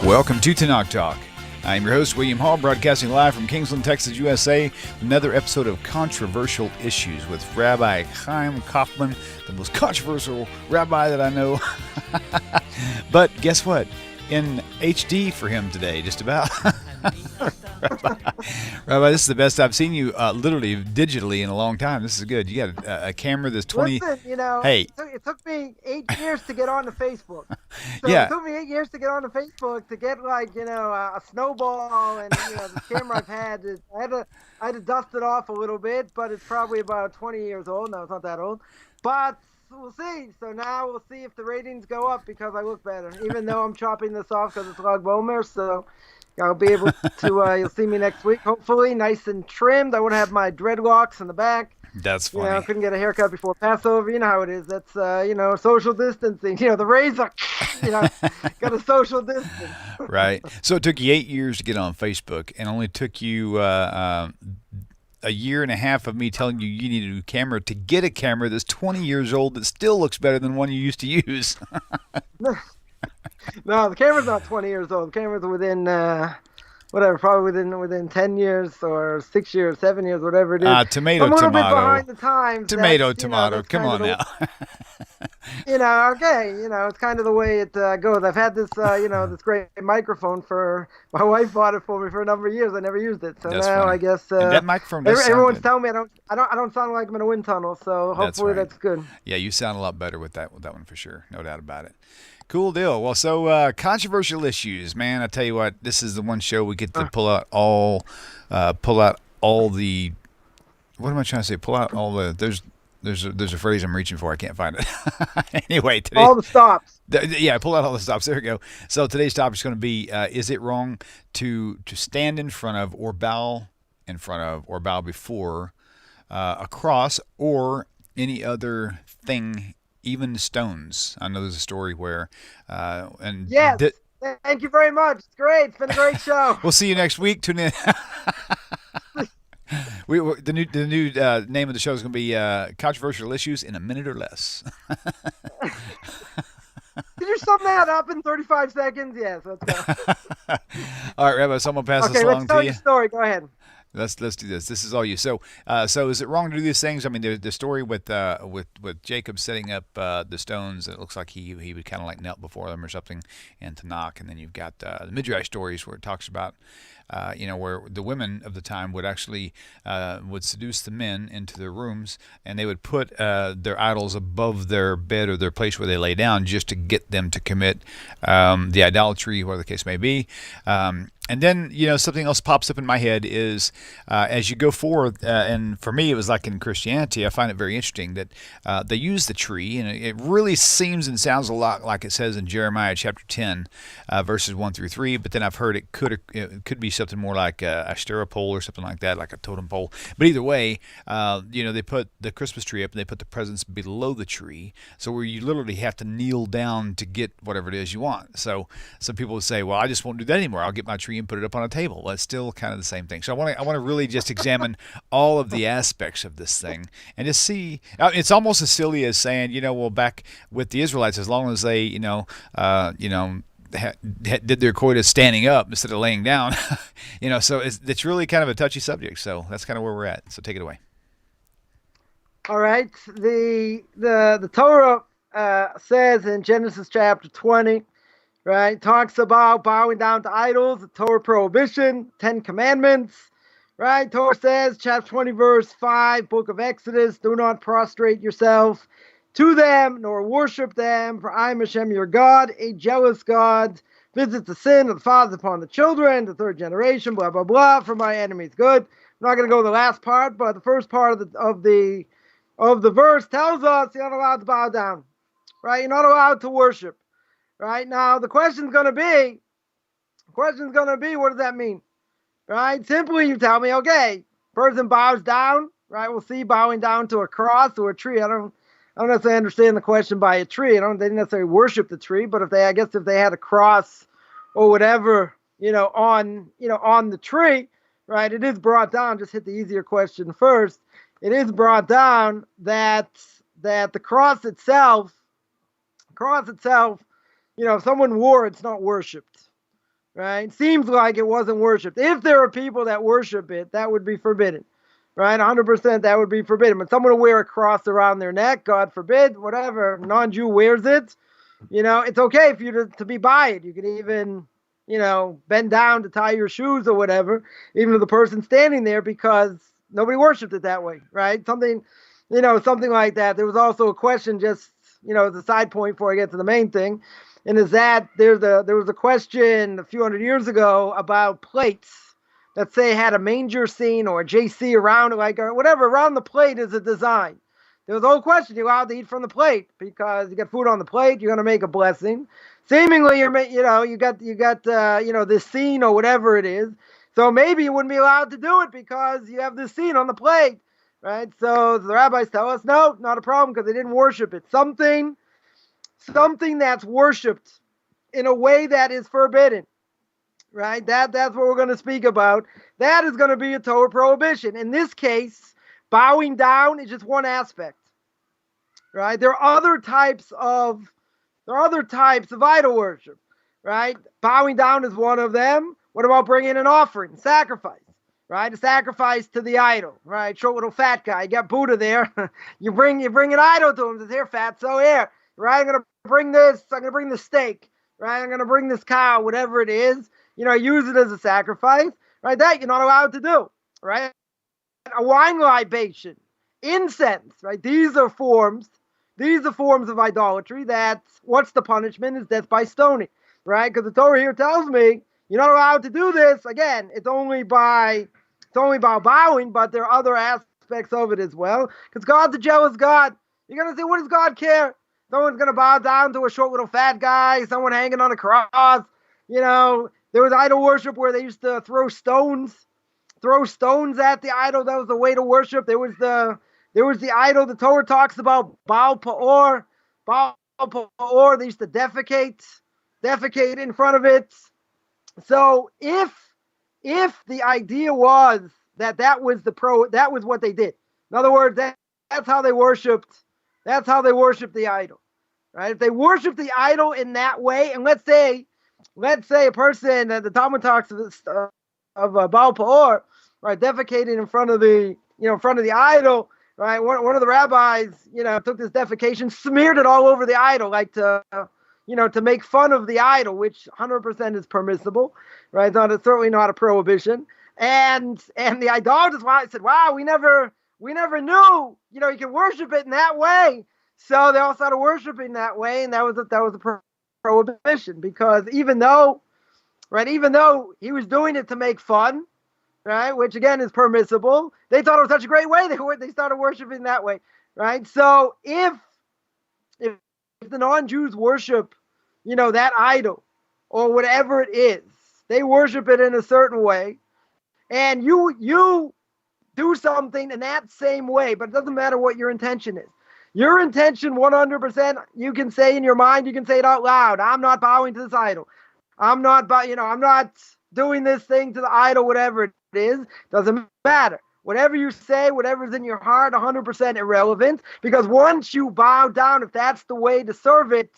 Welcome to Tanakh Talk. I'm your host, William Hall, broadcasting live from Kingsland, Texas, USA. Another episode of Controversial Issues with Rabbi Chaim Coffman, the most controversial rabbi that I know. But guess what? In HD for him today, just about. Rabbi, this is the best I've seen you literally digitally in a long time. This is good. You got a camera that's 20. Listen, Hey. it took me 8 years to get onto Facebook. So Yeah. It took me 8 years to get onto Facebook to get a snowball and the camera I've had. I had to dust it off a little bit, but it's probably about 20 years old. No, it's not that old. But we'll see. So now we'll see if the ratings go up because I look better, even though I'm chopping this off because it's Lag Bomer. So I'll be able to, you'll see me next week, hopefully, nice and trimmed. I won't have my dreadlocks in the back. That's funny. I couldn't get a haircut before Passover. You know how it is. That's, social distancing. The razor, got a social distance. Right. So it took you 8 years to get on Facebook and only took you a year and a half of me telling you needed a new camera to get a camera that's 20 years old that still looks better than one you used to use. No, the camera's not 20 years old. The camera's within, probably within 10 years or 6 years, 7 years, whatever it is. Tomato. I'm a little bit behind the times. Tomato. Come on now. It's kind of the way it goes. I've had this, this great microphone my wife bought it for me for a number of years. I never used it. So That's now funny. I guess that microphone does everyone's sound good. telling me I don't sound like I'm in a wind tunnel. So hopefully that's good. Yeah, you sound a lot better with that one for sure. No doubt about it. Cool deal. Well, so controversial issues, man. I tell you what, this is the one show we get to pull out all the. What am I trying to say? Pull out all the. There's a phrase I'm reaching for. I can't find it. Anyway, today. All the stops. Pull out all the stops. There we go. So today's topic is going to be: is it wrong to stand in front of or bow in front of or bow before a cross or any other thing? Even stones. I know there's a story where, yes. Thank you very much. It's great. It's been a great show. We'll see you next week. Tune in. The new name of the show is going to be Controversial Issues in a Minute or Less. Did you sum that up in 35 seconds? Yes, let's go. All right, Rabbi, so I'm going to pass this along to you. Okay, let's tell your story. Go ahead. Let's do this. This is all you. So is it wrong to do these things? I mean, the story with Jacob setting up the stones. It looks like he would kind of like knelt before them or something, and to knock. And then you've got the Midrash stories where it talks about, where the women of the time would actually would seduce the men into their rooms, and they would put their idols above their bed or their place where they lay down just to get them to commit the idolatry, whatever the case may be. And then, something else pops up in my head is as you go forward, and for me, it was like in Christianity, I find it very interesting that they use the tree, and it really seems and sounds a lot like it says in Jeremiah chapter 10, verses 1 through 3, but then I've heard it could be something more like a Asherah pole or something like that, like a totem pole. But either way, they put the Christmas tree up, and they put the presents below the tree, so where you literally have to kneel down to get whatever it is you want. So some people would say, well, I just won't do that anymore. I'll get my tree and put it up on a table. Well, it's still kind of the same thing. So I want to really just examine all of the aspects of this thing and just see. It's almost as silly as saying, back with the Israelites, as long as they, did their quota standing up instead of laying down, So it's really kind of a touchy subject. So that's kind of where we're at. So take it away. All right. The Torah says in Genesis chapter 20. Right, talks about bowing down to idols, the Torah prohibition, 10 commandments. Right, Torah says, chapter 20, verse 5, book of Exodus, do not prostrate yourself to them, nor worship them, for I am Hashem your God, a jealous God, visit the sin of the fathers upon the children, the third generation, blah, blah, blah, for my enemies good. I'm not going to go to the last part, but the first part of the verse tells us you're not allowed to bow down. Right, you're not allowed to worship. Right, now the question's going to be, what does that mean? Right, simply you tell me, okay, person bows down, right, we'll see bowing down to a cross or a tree. I don't necessarily understand the question by a tree. They didn't necessarily worship the tree, but if they had a cross or whatever, on the tree, right, it is brought down, just hit the easier question first. It is brought down that the cross itself, if someone wore it, it's not worshipped. right? Seems like it wasn't worshipped. If there are people that worship it, that would be forbidden, right? 100% that would be forbidden. But someone will wear a cross around their neck, God forbid, whatever, non-Jew wears it, it's okay for you to be by it. You can even, bend down to tie your shoes or whatever, even to the person standing there, because nobody worshipped it that way, right? Something like that. There was also a question, just, as a side point before I get to the main thing, and is that there was a question a few hundred years ago about plates that say had a manger scene or a JC around it, or whatever, around the plate is a design. There was a whole question, you're allowed to eat from the plate because you got food on the plate, you're going to make a blessing. Seemingly, you got this scene or whatever it is. So maybe you wouldn't be allowed to do it because you have this scene on the plate, right? So the rabbis tell us, no, not a problem because they didn't worship it. Something that's worshipped in a way that is forbidden, right? That's what we're going to speak about. That is going to be a Torah prohibition. In this case, bowing down is just one aspect, right? There are other types of idol worship, right? Bowing down is one of them. What about bringing an offering, sacrifice, right? A sacrifice to the idol, right? Short little fat guy, you got Buddha there. you bring an idol to him. Says, here, fat, so here, right? I'm gonna bring this. I'm gonna bring the steak, right? I'm gonna bring this cow, whatever it is. Use it as a sacrifice, right? That you're not allowed to do, right? A wine libation, incense, right? These are forms of idolatry. What's the punishment? Is death by stoning, right? Because the Torah here tells me you're not allowed to do this. Again, it's only by bowing, but there are other aspects of it as well. Because God's a jealous God. You're gonna say, what does God care? Someone's gonna bow down to a short little fat guy, someone hanging on a cross. There was idol worship where they used to throw stones at the idol. That was the way to worship. There was the idol the Torah talks about, Baal Peor. They used to defecate in front of it. So if the idea was that was what they did. In other words, that's how they worshipped the idol, right? If they worshiped the idol in that way, and let's say a person, the Talmud talks of Baal Peor, right, defecating in front of the idol, right? One of the rabbis, took this defecation, smeared it all over the idol, like to make fun of the idol, which 100% is permissible, right? It's certainly not a prohibition. And the idolaters said, wow, we never knew, you can worship it in that way. So they all started worshiping that way, and that was a prohibition, because even though he was doing it to make fun, right, which again is permissible, they thought it was such a great way, they started worshiping that way, right? So if the non-Jews worship, that idol or whatever it is, they worship it in a certain way, and you do something in that same way, but it doesn't matter what your intention is. Your intention, 100%, you can say in your mind, you can say it out loud. I'm not bowing to this idol. I'm not doing this thing to the idol, whatever it is. Doesn't matter. Whatever you say, whatever's in your heart, 100% irrelevant. Because once you bow down, if that's the way to serve it,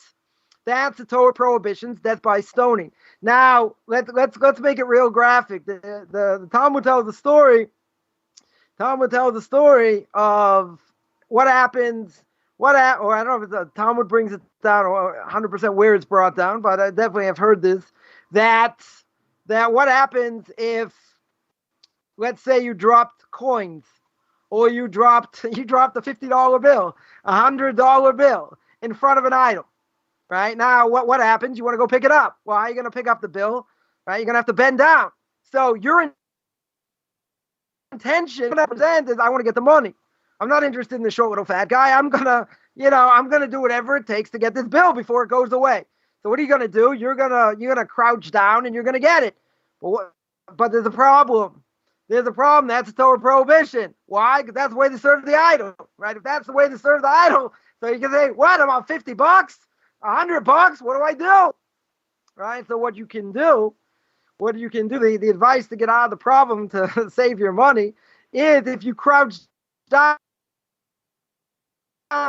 that's the Torah prohibitions. Death by stoning. Now let's make it real graphic. The Talmud tells the story. Of what happens. Or I don't know if the Talmud brings it down or 100% where it's brought down, but I definitely have heard this. That what happens if, let's say, you dropped coins, or you dropped a $50 bill, a $100 bill in front of an idol, right? Now, what happens? You want to go pick it up. Well, how are you going to pick up the bill, right? You're going to have to bend down. So your intention is, I want to get the money. I'm not interested in the short little fat guy. I'm gonna do whatever it takes to get this bill before it goes away. So what are you gonna do? You're gonna crouch down and you're gonna get it. But there's a problem. That's a Torah prohibition. Why? Because that's the way they serve the idol, right? If that's the way they serve the idol, so you can say, what, about $50, $100? What do I do? Right? So what you can do, the advice to get out of the problem to save your money is, if you crouch down,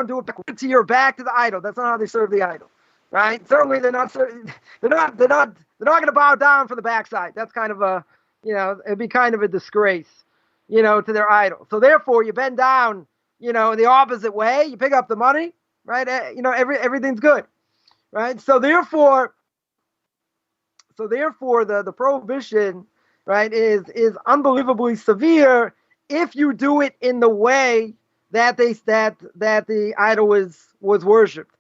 do it to your back to the idol. That's not how they serve the idol, right? Certainly they're not They're not going to bow down for the backside. That's kind of a, it'd be kind of a disgrace, to their idol. So therefore, you bend down, in the opposite way. You pick up the money, right? Everything's good, right? So therefore, the prohibition, right, is unbelievably severe if you do it in the way that the idol was worshipped.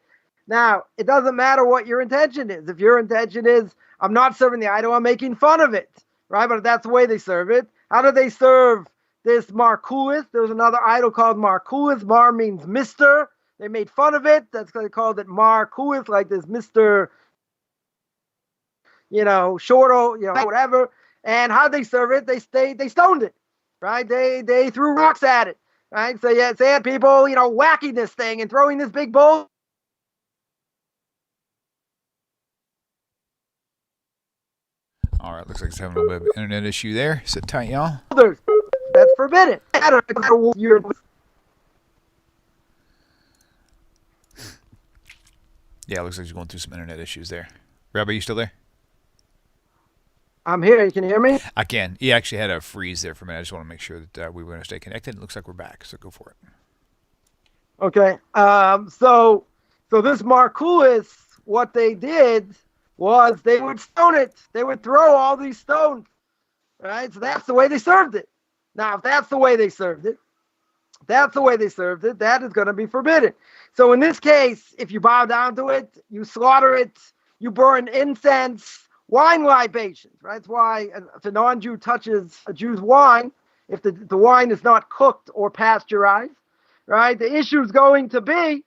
Now, it doesn't matter what your intention is. If your intention is, I'm not serving the idol, I'm making fun of it, right? But if that's the way they serve it, how do they serve this Markulis? There's another idol called Markulis. Mar means Mr. They made fun of it. That's why they called it Markulis, like this Mr. Shorto, whatever. And how they serve it? They stoned it, right? They threw rocks at it, right? So yeah, they had people, whacking this thing and throwing this big bowl. All right, looks like it's having a little bit of an internet issue there. Sit tight, y'all. That's forbidden. Yeah, it looks like you're going through some internet issues there. Rabbi, you still there? I'm here. Can you hear me? I can. He actually had a freeze there for a minute. I just want to make sure that we were going to stay connected. It looks like we're back, so go for it. Okay. So this Markulis, what they did was they would stone it. They would throw all these stones, right? So that's the way they served it. Now, if that's the way they served it, that is going to be forbidden. So in this case, if you bow down to it, you slaughter it, you burn incense, wine libations, right? That's why if a non-Jew touches a Jew's wine, if the wine is not cooked or pasteurized, right? The issue is going to be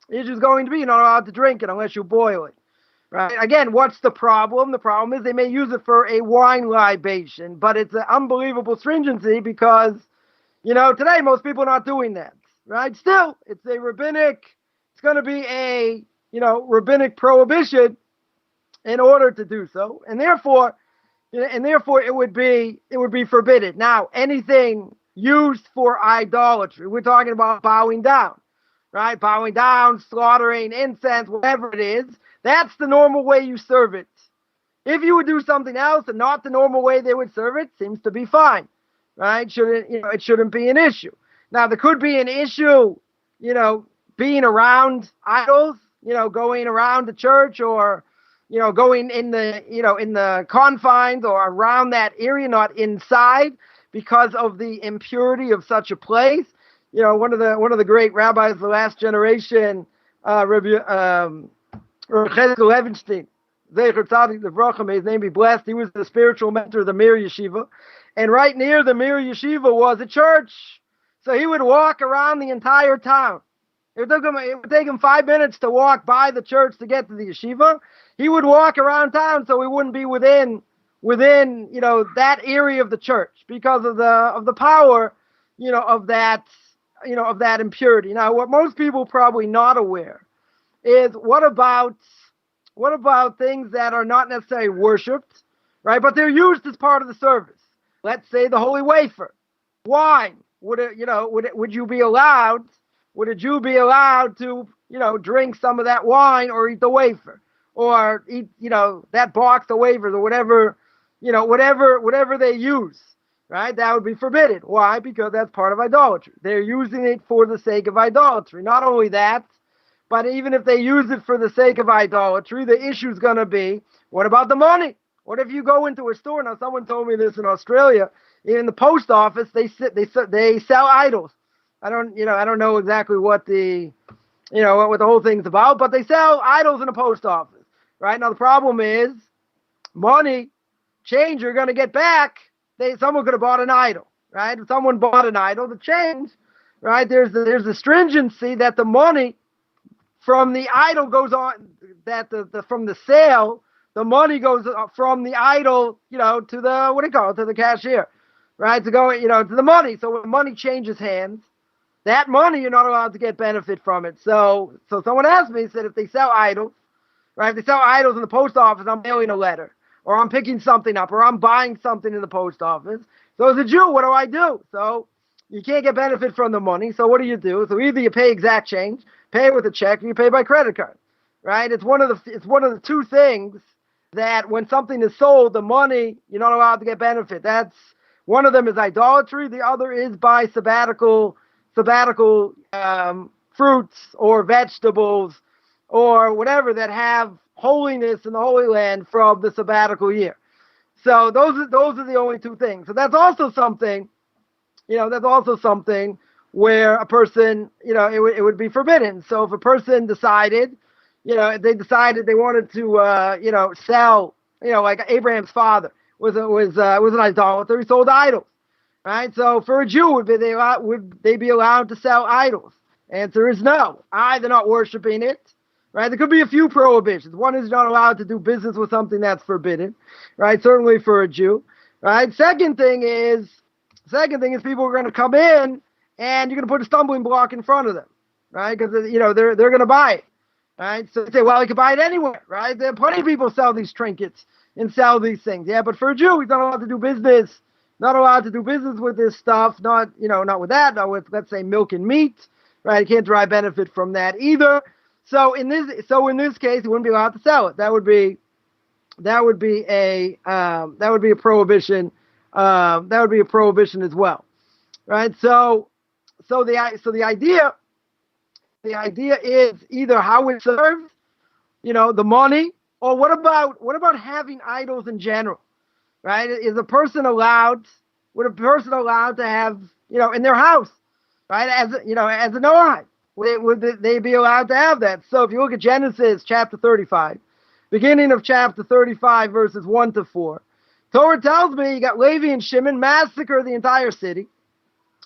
you're not allowed to drink it unless you boil it. Right. Again, what's the problem? The problem is they may use it for a wine libation, but it's an unbelievable stringency because, today most people are not doing that. Right. Still, it's going to be a, rabbinic prohibition in order to do so. And therefore it would be forbidden. Now, anything used for idolatry, we're talking about bowing down, right? Bowing down, slaughtering, incense, whatever it is. That's the normal way you serve it. If you would do something else and not the normal way they would serve it, seems to be fine, right? It shouldn't be an issue. Now there could be an issue, being around idols, going around the church or, going in the confines or around that area, not inside, because of the impurity of such a place. One of the great rabbis of the last generation, Rabbi Levenstein, Zecher Tzadik Levrachah, may his name be blessed. He was the spiritual mentor of the Mir Yeshiva, and right near the Mir Yeshiva was a church. So he would walk around the entire town. It would take him 5 minutes to walk by the church to get to the yeshiva. He would walk around town so he wouldn't be within that area of the church because of the power of that impurity. Now, what most people probably not aware is what about things that are not necessarily worshipped, right? But they're used as part of the service. Let's say the holy wafer, wine. Would a Jew be allowed to, drink some of that wine or eat the wafer or eat, that box of wafers or whatever they use, right? That would be forbidden. Why? Because that's part of idolatry. They're using it for the sake of idolatry. Not only that, but even if they use it for the sake of idolatry, the issue is going to be, what about the money? What if you go into a store? Now, someone told me this in Australia. In the post office, they sell idols. I don't know exactly what the whole thing's about, but they sell idols in the post office, right? Now, the problem is money, change you're going to get back. Someone could have bought an idol, right? If someone bought an idol, the change, right? There's a stringency that the money from the idol goes on, that from the sale, the money goes from the idol, to the cashier, right? To go, to the money. So when money changes hands, that money, you're not allowed to get benefit from it. So someone asked me, said, if they sell idols, right? If they sell idols in the post office, I'm mailing a letter, or I'm picking something up, or I'm buying something in the post office. So as a Jew, what do I do? So you can't get benefit from the money. So what do? So either you pay exact change, pay with a check, or you pay by credit card, right? It's one of the two things that when something is sold, the money, you're not allowed to get benefit. That's one of them is idolatry. The other is by sabbatical fruits or vegetables or whatever that have holiness in the Holy Land from the sabbatical year. So those are the only two things. So that's also something, where a person, it would be forbidden. So if a person decided, they decided they wanted to, sell, like Abraham's father was an idolater. He sold idols, right? So for a Jew, would they be allowed to sell idols? Answer is no. They're not worshiping it, right? There could be a few prohibitions. One is you're not allowed to do business with something that's forbidden, right? Certainly for a Jew, right? Second thing is people are going to come in and you're going to put a stumbling block in front of them, right? Because, they're going to buy it, right? So they say, well, you can buy it anywhere, right? There are plenty of people sell these trinkets and sell these things. Yeah, but for a Jew, he's not allowed to do business, with this stuff, not with that, not with, let's say, milk and meat, right? He can't derive benefit from that either. So in this case, he wouldn't be allowed to sell it. That would be a prohibition. That would be a prohibition as well, right? So the idea is either how it's served, the money, or what about having idols in general, right? Would a person allowed to have, in their house, right? As a Noahide, would they be allowed to have that? So if you look at Genesis chapter 35, beginning of chapter 35, verses 1 to 4, Torah tells me you got Levi and Shimon massacre the entire city,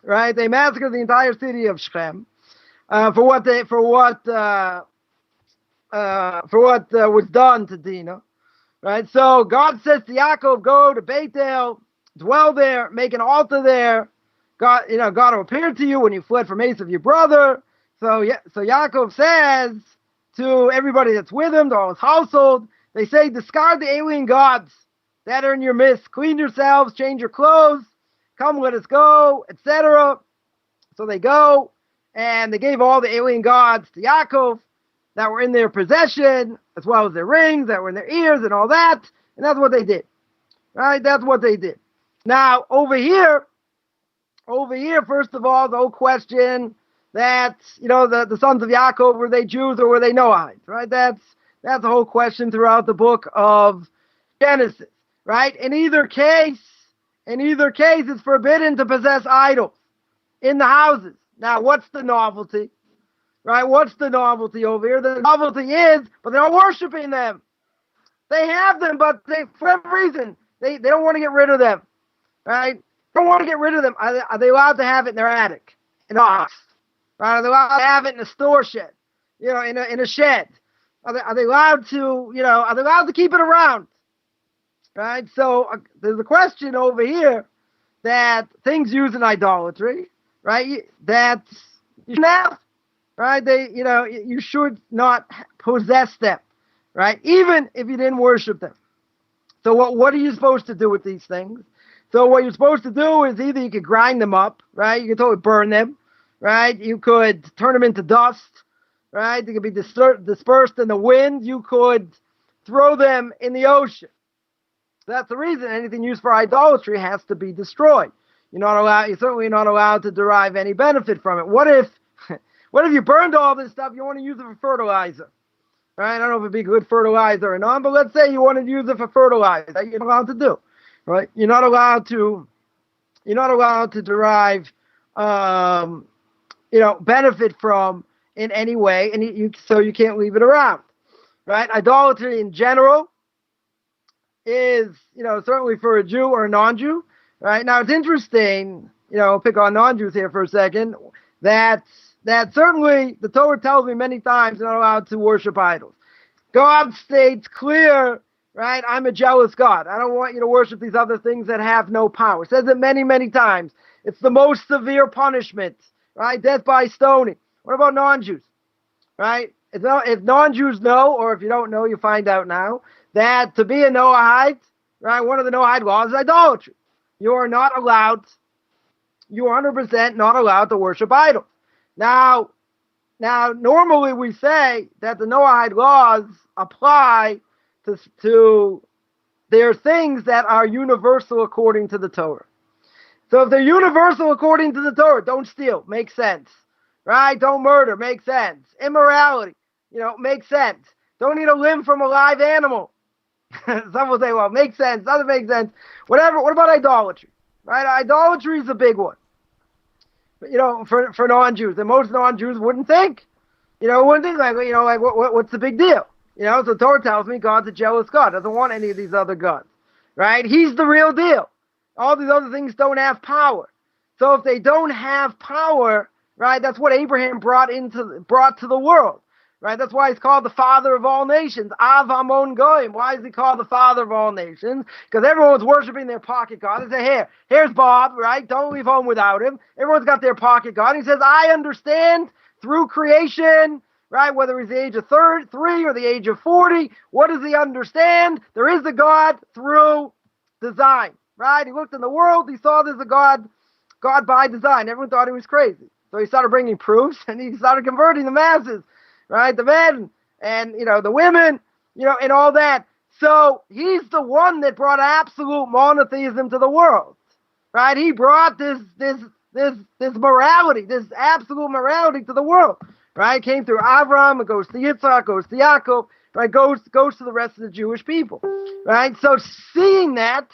right? They massacre the entire city of Shechem for what was done to Dinah, right? So God says to Yaakov, go to Bethel, dwell there, make an altar there. God will appear to you when you fled from Esav, your brother. So Yaakov says to everybody that's with him, to all his household, they say, discard the alien gods that are in your midst. Clean yourselves, change your clothes, come, let us go, etc. So they go, and they gave all the alien gods to Yaakov that were in their possession, as well as their rings that were in their ears and all that. And that's what they did, right? That's what they did. Now, over here, first of all, the whole question that, the sons of Yaakov, were they Jews or were they Noahides, right? That's the whole question throughout the book of Genesis, right? In either case, it's forbidden to possess idols in the houses. Now, what's the novelty, right? What's the novelty over here? The novelty is, but they're not worshiping them. They have them, but for some reason, they don't want to get rid of them, right? They don't want to get rid of them. Are they allowed to have it in their attic, in a house? Right? Are they allowed to have it in a store shed, in a shed? Are they allowed to, are they allowed to keep it around? Right? So there's a question over here that things used in idolatry, right? That you should have, right? You should not possess them, right? Even if you didn't worship them. So what are you supposed to do with these things? So what you're supposed to do is either you could grind them up, right? You could totally burn them, right? You could turn them into dust, right? They could be dispersed in the wind. You could throw them in the ocean. That's the reason anything used for idolatry has to be destroyed. You're certainly not allowed to derive any benefit from it. What if you burned all this stuff, you want to use it for fertilizer? Right? I don't know if it'd be good fertilizer or not, but let's say you want to use it for fertilizer. That you're not allowed to do. Right? You're not allowed to derive benefit from in any way, and so you can't leave it around. Right? Idolatry in general is, certainly for a Jew or a non-Jew, right? Now, it's interesting, pick on non-Jews here for a second, that certainly the Torah tells me many times you're not allowed to worship idols. God states clear, right? I'm a jealous God. I don't want you to worship these other things that have no power. It says it many, many times. It's the most severe punishment, right? Death by stoning. What about non-Jews, right? If non-Jews know, or if you don't know, you find out now, that to be a Noahide, right, one of the Noahide laws is idolatry. You are 100% not allowed to worship idols. Now, normally we say that the Noahide laws apply to there are things that are universal according to the Torah. So if they're universal according to the Torah, don't steal, makes sense, right? Don't murder, makes sense. Immorality, makes sense. Don't eat a limb from a live animal. Some will say, well, it makes sense, doesn't make sense. Whatever. What about idolatry? Right? Idolatry is a big one. For non-Jews, and most non-Jews wouldn't think. Wouldn't think what's the big deal? So Torah tells me God's a jealous God, doesn't want any of these other gods, right? He's the real deal. All these other things don't have power. So if they don't have power, right, that's what Abraham brought to the world, right? That's why he's called the father of all nations, Av Hamon Goyim. Why is he called the father of all nations? Because everyone's worshiping their pocket God. They say, here's Bob, right? Don't leave home without him. Everyone's got their pocket God. He says, I understand through creation, right? Whether he's the age of 3 or the age of 40, what does he understand? There is a God through design. Right? He looked in the world, he saw there's a God by design. Everyone thought he was crazy. So he started bringing proofs, and he started converting the masses, right? The men, and, the women, and all that. So he's the one that brought absolute monotheism to the world, right? He brought this morality, this absolute morality to the world, right? It came through Avram, it goes to Yitzchak, goes to Yaakov, right? Goes to the rest of the Jewish people, right? So seeing that,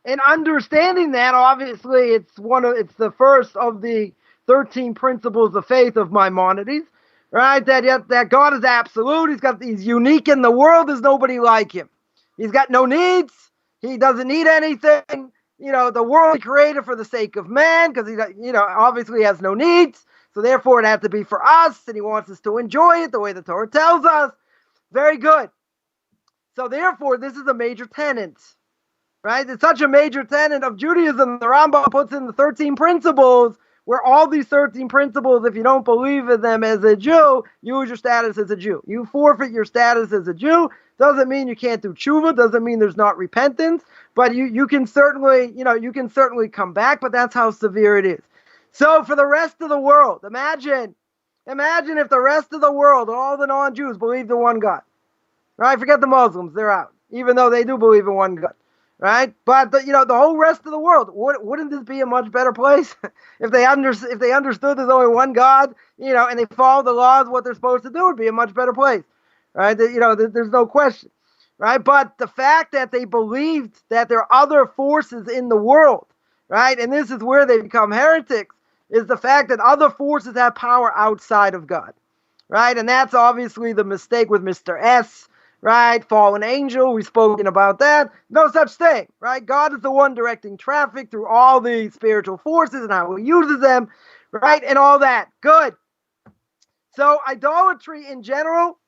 and understanding that, obviously, it's the first of the 13 principles of faith of Maimonides, right? That God is absolute. He's unique in the world. There's nobody like him. He's got no needs. He doesn't need anything. The world he created for the sake of man, because he, obviously has no needs. So therefore, it had to be for us, and he wants us to enjoy it the way the Torah tells us. Very good. So therefore, this is a major tenet. Right? It's such a major tenet of Judaism. The Rambam puts in the 13 principles, where all these 13 principles, if you don't believe in them as a Jew, you lose your status as a Jew. You forfeit your status as a Jew. Doesn't mean you can't do tshuva. Doesn't mean there's not repentance. But you can certainly, come back. But that's how severe it is. So for the rest of the world, imagine if the rest of the world, all the non-Jews, believed in one God. Right? Forget the Muslims. They're out. Even though they do believe in one God. Right, but the whole rest of the world, wouldn't this be a much better place if they understood there's only one God, and they follow the laws, what they're supposed to do, would be a much better place, right? There's no question, right? But the fact that they believed that there are other forces in the world, right, and this is where they become heretics, is the fact that other forces have power outside of God, right? And that's obviously the mistake with Mr. S. Right, fallen angel, we've spoken about that. No such thing, right? God is the one directing traffic through all the spiritual forces and how he uses them, right? And all that. Good. So idolatry in general,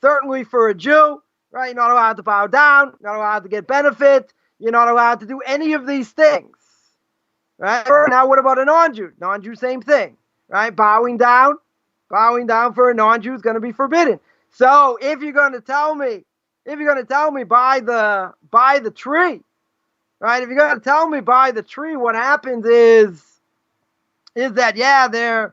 certainly for a Jew, right? You're not allowed to bow down, you're not allowed to get benefit, you're not allowed to do any of these things, right? Now, what about a non-Jew? Non-Jew, same thing, right? Bowing down for a non-Jew is going to be forbidden. So if you're going to tell me by the tree, right? If you're going to tell me by the tree, what happens is that they're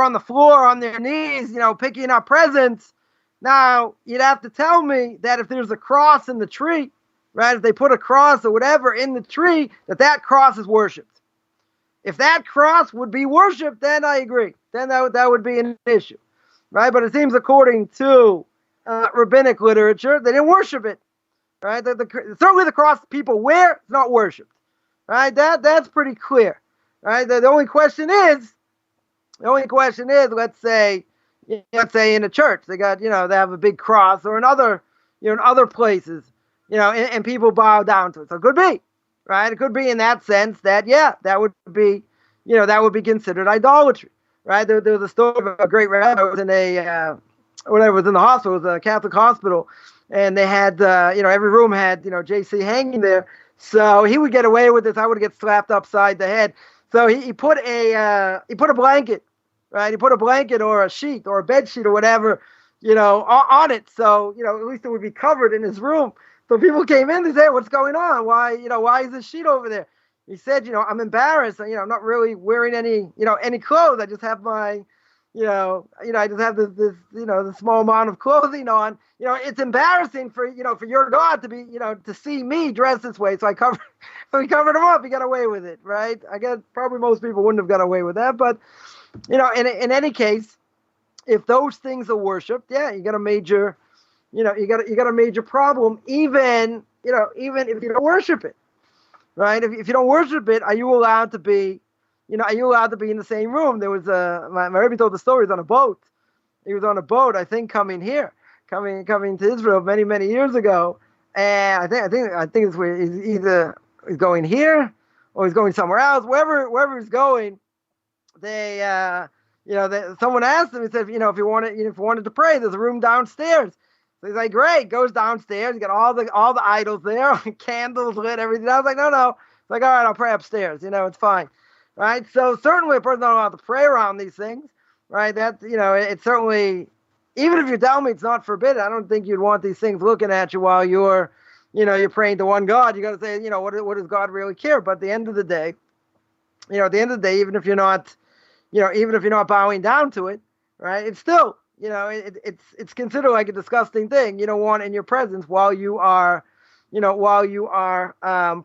on the floor on their knees, picking up presents. Now you'd have to tell me that if there's a cross in the tree, right? If they put a cross or whatever in the tree, that cross is worshipped. If that cross would be worshipped, then I agree. Then that would be an issue. Right, but it seems according to rabbinic literature, they didn't worship it. Right, certainly the cross people wear is not worshipped. Right, that's pretty clear. Right, the only question is, let's say in a church they got they have a big cross, or in other places, and people bow down to it. So it could be, right? It could be in that sense that that would be considered idolatry. Right, there was a story of a great rabbi who was in was in the hospital. It was a Catholic hospital, and they had, every room had, JC hanging there. So he would get away with this. I would get slapped upside the head. So he put a blanket, right? He put a blanket or a sheet or a bed sheet or whatever, on it. So, at least it would be covered in his room. So people came in, they said, what's going on? Why is this sheet over there? He said, I'm embarrassed. I'm not really wearing any clothes. I just have my I just have this, the small amount of clothing on. It's embarrassing for your God to be, to see me dressed this way. So we covered him up. He got away with it, right? I guess probably most people wouldn't have got away with that, but in any case, if those things are worshipped, yeah, you got a major, you got a major problem. Even if you don't worship it, right? If you don't worship it, are you allowed to be? Are you allowed to be in the same room? There was my Rebbe told the story. He was on a boat. He was on a boat, I think, coming to Israel many years ago. And I think it's where he's going here or he's going somewhere else. Wherever he's going, someone asked him. He said, if you wanted to pray, there's a room downstairs. So he's like, great. Goes downstairs. He's got all the idols there, candles lit, everything. I was like, no. It's like, all right, I'll pray upstairs. It's fine. Right, so certainly a person not allowed to pray around these things, right? That it's certainly, even if you tell me it's not forbidden, I don't think you'd want these things looking at you while you're praying to one God. You got to say, what does God really care? But at the end of the day, even if you're not, bowing down to it, right? It's still, it's considered like a disgusting thing. You don't want in your presence while you are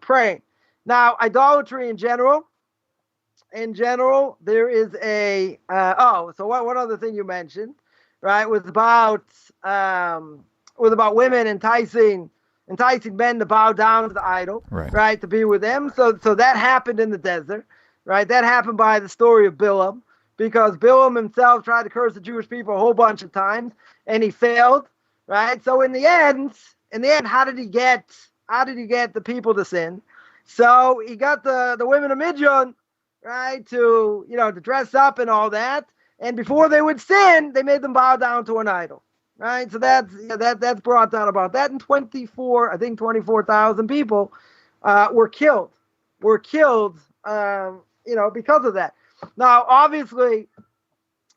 praying. Now, idolatry in general. There is a so what other thing you mentioned, right? Was about women enticing men to bow down to the idol, right? To be with them. So that happened in the desert, right? That happened by the story of Bilam, because Bilam himself tried to curse the Jewish people a whole bunch of times and he failed, right? So in the end, how did he get the people to sin? So he got the women of Midian, right, to dress up and all that, and before they would sin, they made them bow down to an idol, right? So that's brought down about that, and 24,000 people were killed, because of that. Now, obviously,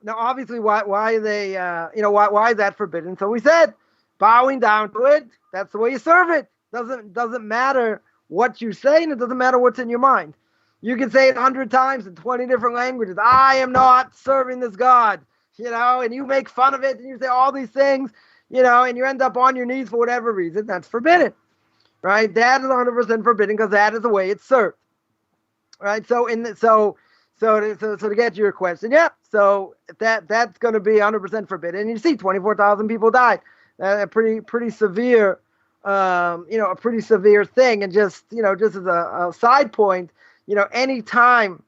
why is that forbidden? So we said, bowing down to it, that's the way you serve it. Doesn't matter what you say, and it doesn't matter what's in your mind. You can say it 100 times in 20 different languages. I am not serving this God, and you make fun of it and you say all these things, and you end up on your knees for whatever reason. That's forbidden, right? That is 100% forbidden because that is the way it's served, right? So to get to your question, yeah. So that's going to be 100% forbidden. And you see, 24,000 people died. A pretty severe, a pretty severe thing. And just as a side point. Anytime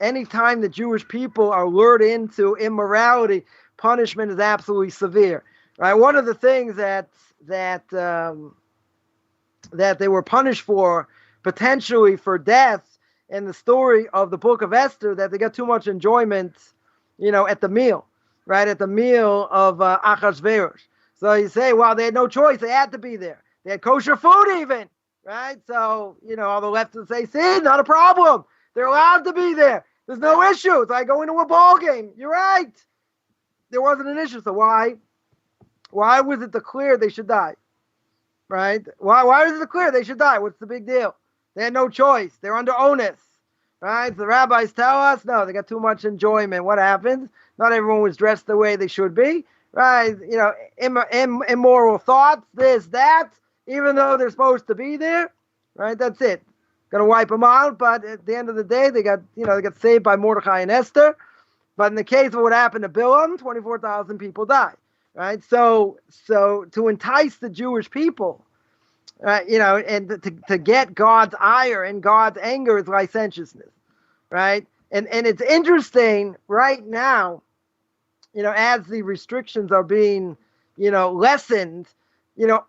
the Jewish people are lured into immorality, punishment is absolutely severe. Right? One of the things that they were punished for, potentially for death, in the story of the book of Esther, that they got too much enjoyment, at the meal, right? At the meal of Achashverosh. So you say, well, they had no choice; they had to be there. They had kosher food, even. Right? So, all the leftists say, see, not a problem. They're allowed to be there. There's no issue. It's like going to a ball game. You're right. There wasn't an issue. So why was it declared they should die? Right? Why was it declared they should die? What's the big deal? They had no choice. They're under onus. Right? So the rabbis tell us, no, they got too much enjoyment. What happens? Not everyone was dressed the way they should be. Right? Immoral thoughts, this, that. Even though they're supposed to be there, right? That's it. Gonna wipe them out, but at the end of the day, they got saved by Mordechai and Esther. But in the case of what happened to Bilam, 24,000 people died, right? So to entice the Jewish people, and to get God's ire and God's anger is licentiousness, right? And it's interesting right now, as the restrictions are being, lessened.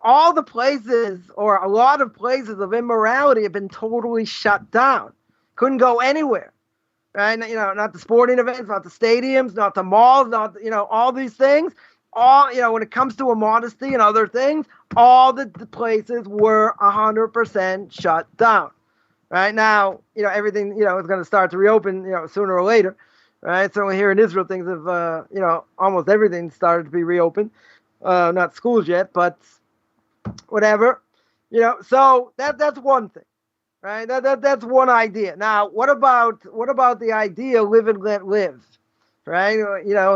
All the places, or a lot of places of immorality, have been totally shut down. Couldn't go anywhere, right? Not the sporting events, not the stadiums, not the malls, not all these things. All when it comes to immodesty and other things, all the places were 100% shut down. Right now, everything is going to start to reopen, sooner or later, right? Certainly here in Israel, things have, almost everything started to be reopened. Not schools yet, but whatever, so that's one thing, right? That's one idea. Now, what about the idea live and let live, right?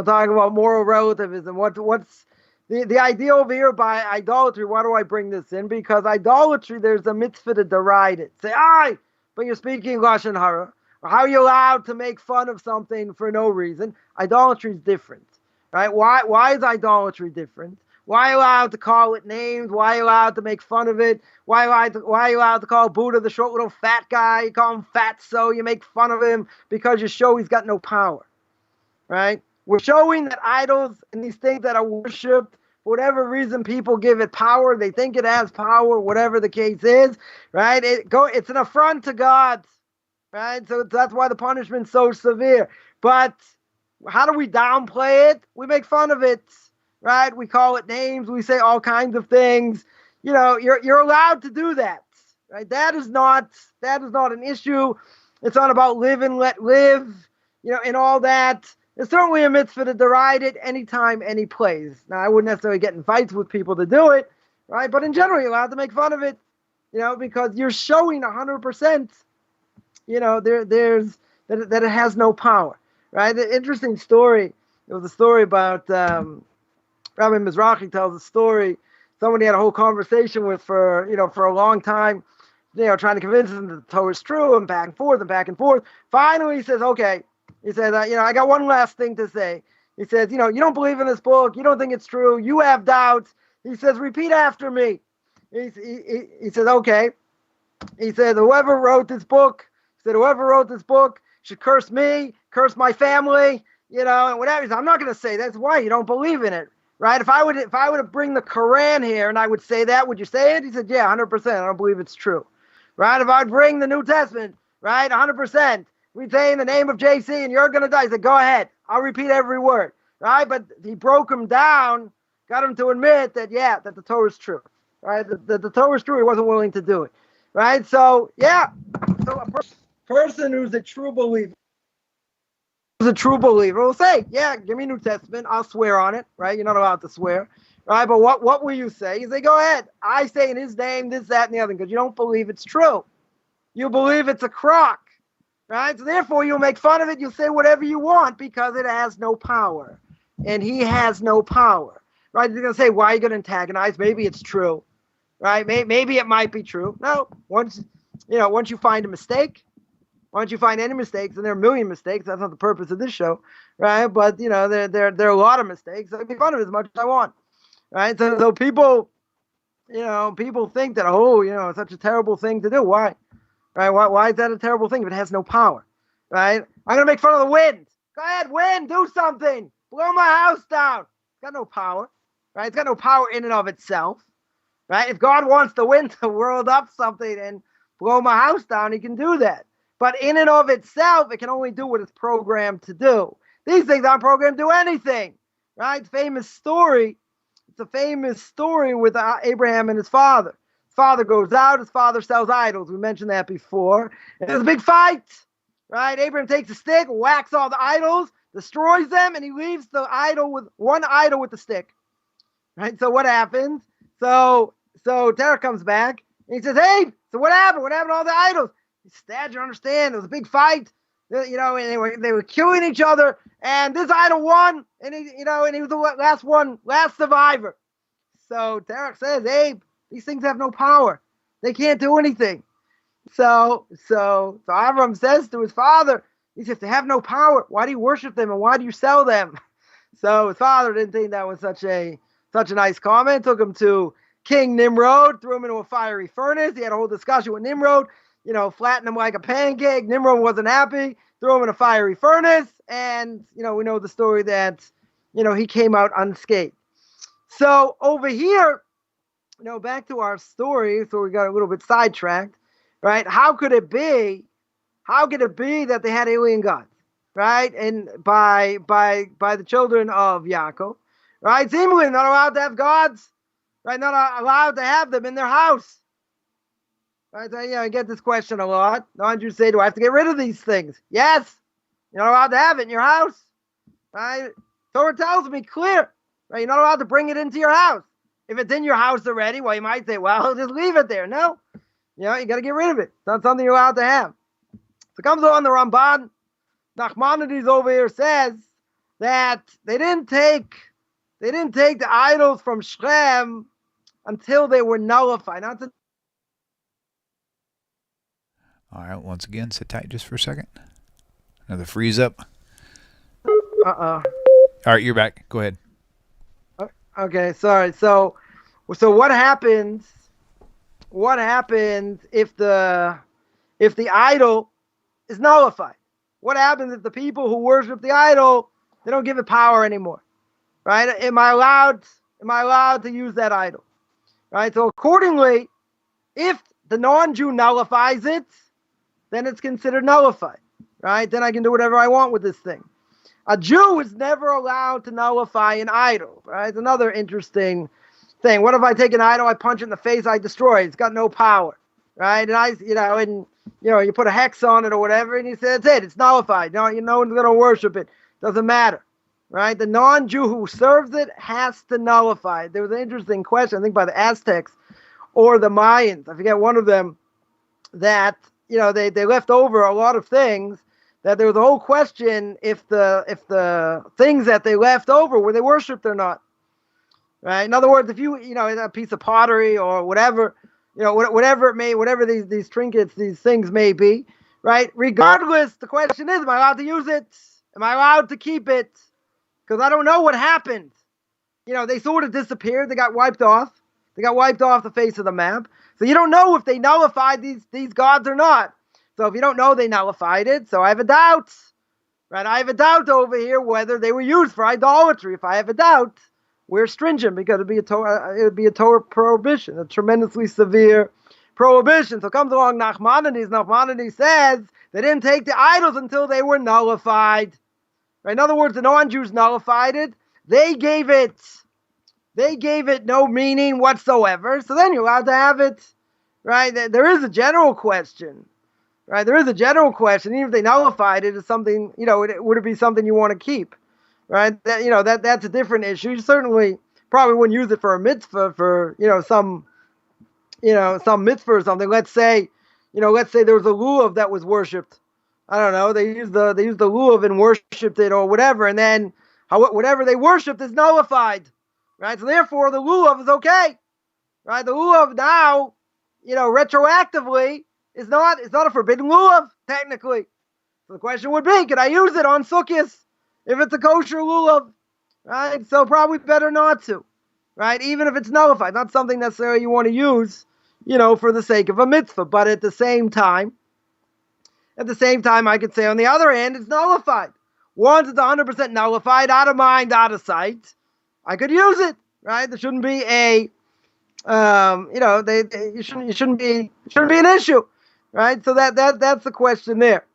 Talking about moral relativism. What's the idea over here by idolatry? Why do I bring this in? Because idolatry, there's a mitzvah to deride it. Say, aye, but you're speaking Lashon Hara. How are you allowed to make fun of something for no reason? Idolatry is different, right? Why is idolatry different? Why are you allowed to call it names? Why are you allowed to make fun of it? Why are you allowed to call Buddha the short little fat guy? You call him fatso, you make fun of him because you show he's got no power, right? We're showing that idols and these things that are worshipped, for whatever reason, people give it power. They think it has power, whatever the case is, right? It's an affront to God, right? So that's why the punishment's so severe. But how do we downplay it? We make fun of it, right? We call it names. We say all kinds of things. You're allowed to do that, right? That is not an issue. It's not about live and let live, and all that. It's certainly a mitzvah to deride it anytime, any place. Now, I wouldn't necessarily get in fights with people to do it, right? But in general, you're allowed to make fun of it, because you're showing 100%, that it has no power, right? The interesting story, it was a story about Rabbi Mizrahi tells a story. Somebody had a whole conversation with for a long time, trying to convince him that the Torah is true, and back and forth and back and forth. Finally, he says, okay. He says, I got one last thing to say. He says, you don't believe in this book. You don't think it's true. You have doubts. He says, repeat after me. He says, okay. He said, whoever wrote this book should curse me, curse my family, and whatever. He said, I'm not going to say that's why you don't believe in it, right? If I were to bring the Quran here and I would say that, would you say it? He said, yeah, 100%. I don't believe it's true, right? If I'd bring the New Testament, right, 100%. We say in the name of JC and you're going to die. He said, go ahead. I'll repeat every word. Right? But he broke him down, got him to admit that, that the Torah is true. Right? That the Torah is true. He wasn't willing to do it. Right? So, yeah. So a person who's a true believer will say, yeah, give me New Testament. I'll swear on it. Right? You're not allowed to swear. Right? But what will you say? You say, go ahead. I say in his name, this, that, and the other, because you don't believe it's true. You believe it's a crock. Right? So therefore, you'll make fun of it. You'll say whatever you want because it has no power. And he has no power. Right? You're going to say, why are you going to antagonize? Maybe it's true. Right? Maybe it might be true. No. Once you find a mistake, once you find any mistakes, and there are a million mistakes, that's not the purpose of this show. Right? But, there are a lot of mistakes. I can make fun of it as much as I want. Right? So people, people think that, it's such a terrible thing to do. Why? Right? Why is that a terrible thing if it has no power? Right? I'm going to make fun of the wind. Go ahead, wind, do something. Blow my house down. It's got no power. Right? It's got no power in and of itself. Right? If God wants the wind to whirl up something and blow my house down, he can do that. But in and of itself, it can only do what it's programmed to do. These things aren't programmed to do anything. Right? It's a famous story with Abraham and his father. Father goes out, his father sells idols. We mentioned that before. And there's a big fight, right? Abraham takes a stick, whacks all the idols, destroys them, and he leaves the one idol with the stick. Right? So what happens? So Terah comes back, and he says, hey, so what happened? What happened to all the idols? He said, Dad, you understand, there was a big fight, and they were killing each other, and this idol won, and he was the last survivor. So Terah says, Abe, these things have no power. They can't do anything. So Avram says to his father, he says, if they have no power, why do you worship them and why do you sell them? So his father didn't think that was such a nice comment. Took him to King Nimrod, threw him into a fiery furnace. He had a whole discussion with Nimrod, flattened him like a pancake. Nimrod wasn't happy, threw him in a fiery furnace. And, we know the story that, he came out unscathed. So over here, back to our story, so we got a little bit sidetracked, right? How could it be that they had alien gods, right? And by the children of Yaakov, right? Seemingly not allowed to have gods, right? Not allowed to have them in their house, right? So, I get this question a lot. Non-Jews say, do I have to get rid of these things? Yes, you're not allowed to have it in your house, right? Torah tells me clear, right? You're not allowed to bring it into your house. If it's in your house already, well, you might say, well, just leave it there. No, you got to get rid of it. It's not something you're allowed to have. So it comes on the Ramban. Nachmanides over here says, that they didn't take the idols from Shechem until they were nullified. All right, once again, sit tight just for a second. Another freeze up. All right, you're back. Go ahead. Okay, sorry. So what happens? What happens if the idol is nullified? What happens if the people who worship the idol, they don't give it power anymore? Right? Am I allowed to use that idol? Right? So accordingly, if the non-Jew nullifies it, then it's considered nullified. Right? Then I can do whatever I want with this thing. A Jew is never allowed to nullify an idol. Right? It's another interesting thing. What if I take an idol, I punch it in the face, I destroy it? It's got no power. Right? And you put a hex on it or whatever, and you say, that's it, it's nullified. No one's going to worship it. Doesn't matter. Right? The non-Jew who serves it has to nullify it. There was an interesting question, I think, by the Aztecs or the Mayans. I forget one of them, that they left over a lot of things, that there was a whole question if the things that they left over, were they worshipped or not. Right? In other words, if a piece of pottery or whatever, whatever these trinkets, these things may be, right? Regardless, the question is, am I allowed to use it? Am I allowed to keep it? Because I don't know what happened. They sort of disappeared. They got wiped off. They got wiped off the face of the map. So you don't know if they nullified these gods or not. So if you don't know they nullified it, so I have a doubt. Right? I have a doubt over here whether they were used for idolatry. If I have a doubt, we're stringent because it would be a Torah prohibition, a tremendously severe prohibition. So comes along Nachmanides. Nachmanides says they didn't take the idols until they were nullified. Right? In other words, the non-Jews nullified it. They gave it no meaning whatsoever. So then you're allowed to have it. Right? There is a general question. Right? There is a general question. Even if they nullified it, is something, would it be something you want to keep? Right? That's a different issue. You certainly probably wouldn't use it for a mitzvah, for some mitzvah or something. Let's say there was a lulav that was worshipped. I don't know. They used the lulav and worshipped it or whatever, and then whatever they worshipped is nullified. Right? So therefore, the lulav is okay. Right? The lulav now, retroactively is not a forbidden lulav technically. So the question would be, can I use it on Sukkot? If it's a kosher lulav, right? So probably better not to, right? Even if it's nullified, not something necessarily you want to use, for the sake of a mitzvah. But at the same time, I could say on the other hand, it's nullified. Once it's 100% nullified, out of mind, out of sight, I could use it, right? There shouldn't be it shouldn't be an issue, right? So that's the question there.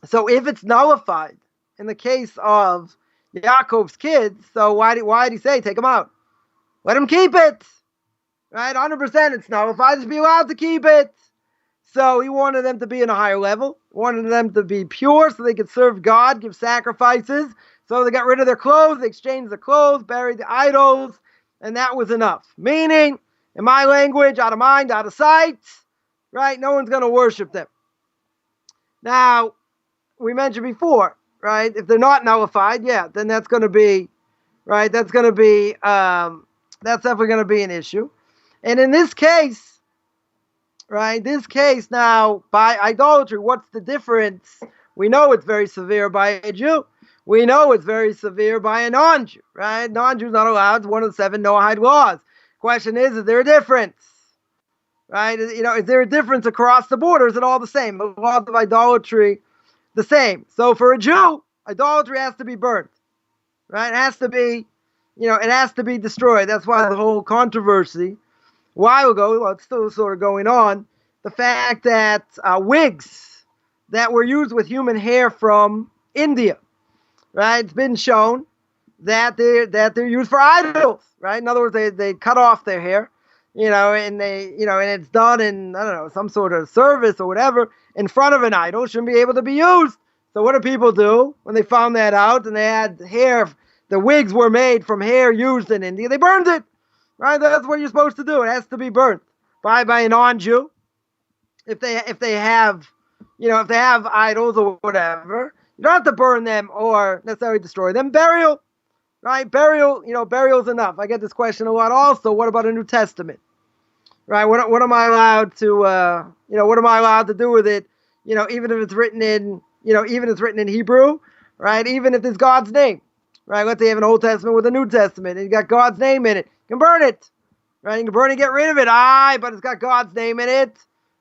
So if it's nullified, in the case of Yaakov's kids, so why did he say take them out? Let him keep it, right? 100% it's nullified. Just be allowed to keep it. So he wanted them to be in a higher level, wanted them to be pure so they could serve God, give sacrifices. So they got rid of their clothes, they exchanged their clothes, buried the idols, and that was enough. Meaning, in my language, out of mind, out of sight, right? No one's going to worship them. Now, we mentioned before, right? If they're not nullified, then that's going to be, right? That's definitely going to be an issue. And in this case, right? This case now, by idolatry, what's the difference? We know it's very severe by a Jew. We know it's very severe by a non-Jew, right? Non-Jew's not allowed. It's one of the 7 Noahide laws. Question is there a difference? Right? Is there a difference across the board, or is it all the same? The laws of idolatry, the same. So for a Jew, idolatry has to be burnt, right? It has to be, it has to be destroyed. That's why the whole controversy a while ago, well, it's still sort of going on, the fact that wigs that were used with human hair from India, right? It's been shown that they're used for idols, right? In other words, they cut off their hair, and and it's done in, I don't know, some sort of service or whatever in front of an idol. Shouldn't be able to be used. So what do people do when they found that out and they had hair? The wigs were made from hair used in India. They burned it, right? That's what you're supposed to do. It has to be burnt by a non-Jew. If they have idols or whatever, You don't have to burn them or necessarily destroy them. Burial, right? Burial, burial's enough. I get this question a lot also. What about a New Testament? Right? What am I allowed to, what am I allowed to do with it? Even if it's written in, even if it's written in Hebrew, right? Even if it's God's name, right? Let's say you have an Old Testament with a New Testament and you got God's name in it. You can burn it, right? You can burn it and get rid of it. But it's got God's name in it,